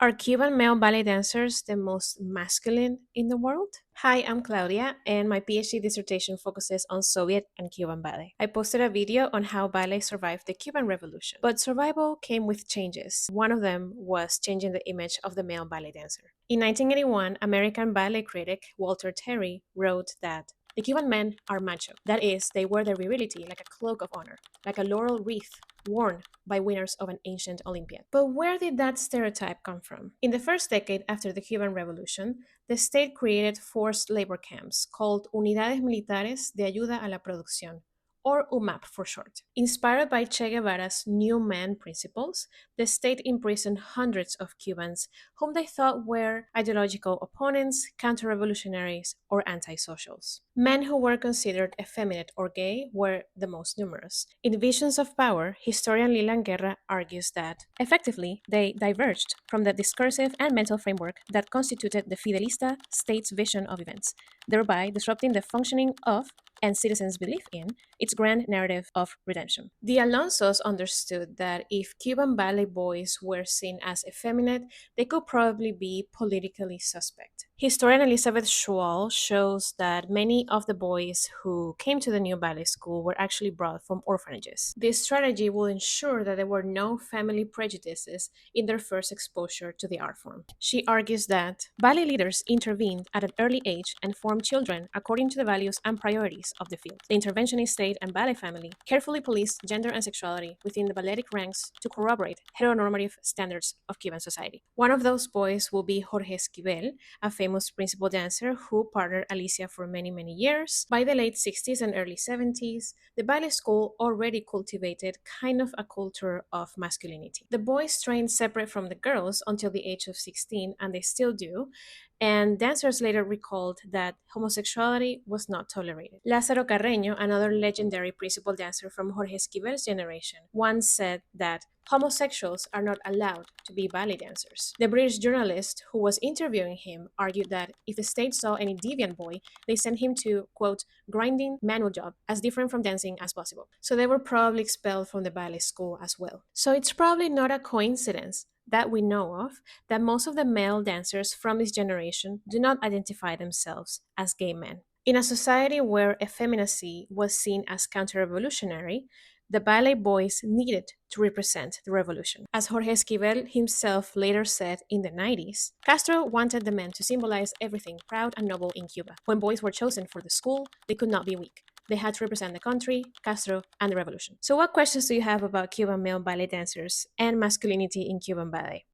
Are Cuban male ballet dancers the most masculine in the world? Hi, I'm Claudia, and my PhD dissertation focuses on Soviet and Cuban ballet. I posted a video on how ballet survived the Cuban Revolution, but survival came with changes. One of them was changing the image of the male ballet dancer. In 1981, American ballet critic Walter Terry wrote that the Cuban men are macho. That is, they wear their virility like a cloak of honor, like a laurel wreath worn by winners of an ancient Olympiad. But where did that stereotype come from? In the first decade after the Cuban Revolution, the state created forced labor camps called Unidades Militares de Ayuda a la Producción, or UMAP for short. Inspired by Che Guevara's New Man principles, the state imprisoned hundreds of Cubans whom they thought were ideological opponents, counter revolutionaries, or antisocials. Men who were considered effeminate or gay were the most numerous. In Visions of Power, historian Lilan Guerra argues that, effectively, they diverged from the discursive and mental framework that constituted the Fidelista state's vision of events, thereby disrupting the functioning of and citizens' belief in its grand narrative of redemption. The Alonsos understood that if Cuban ballet boys were seen as effeminate, they could probably be politically suspect. Historian Elizabeth Schwall shows that many of the boys who came to the new ballet school were actually brought from orphanages. This strategy will ensure that there were no family prejudices in their first exposure to the art form. She argues that ballet leaders intervened at an early age and formed children according to the values and priorities of the field. The interventionist state and ballet family carefully policed gender and sexuality within the balletic ranks to corroborate heteronormative standards of Cuban society. One of those boys will be Jorge Esquivel, a famous principal dancer who partnered Alicia for many, many years. By the late 60s and early 70s, the ballet school already cultivated kind of a culture of masculinity. The boys trained separate from the girls until the age of 16, and they still do, and dancers later recalled that homosexuality was not tolerated. Lázaro Carreño, another legendary principal dancer from Jorge Esquivel's generation, once said that homosexuals are not allowed to be ballet dancers. The British journalist who was interviewing him argued that if the state saw any deviant boy, they sent him to, quote, grinding manual job as different from dancing as possible. So they were probably expelled from the ballet school as well. So it's probably not a coincidence that we know of that most of the male dancers from this generation do not identify themselves as gay men. In a society where effeminacy was seen as counter revolutionary, the ballet boys needed to represent the revolution. As Jorge Esquivel himself later said in the 90s, Castro wanted the men to symbolize everything proud and noble in Cuba. When boys were chosen for the school, they could not be weak. They had to represent the country, Castro, and the revolution. So, what questions do you have about Cuban male ballet dancers and masculinity in Cuban ballet?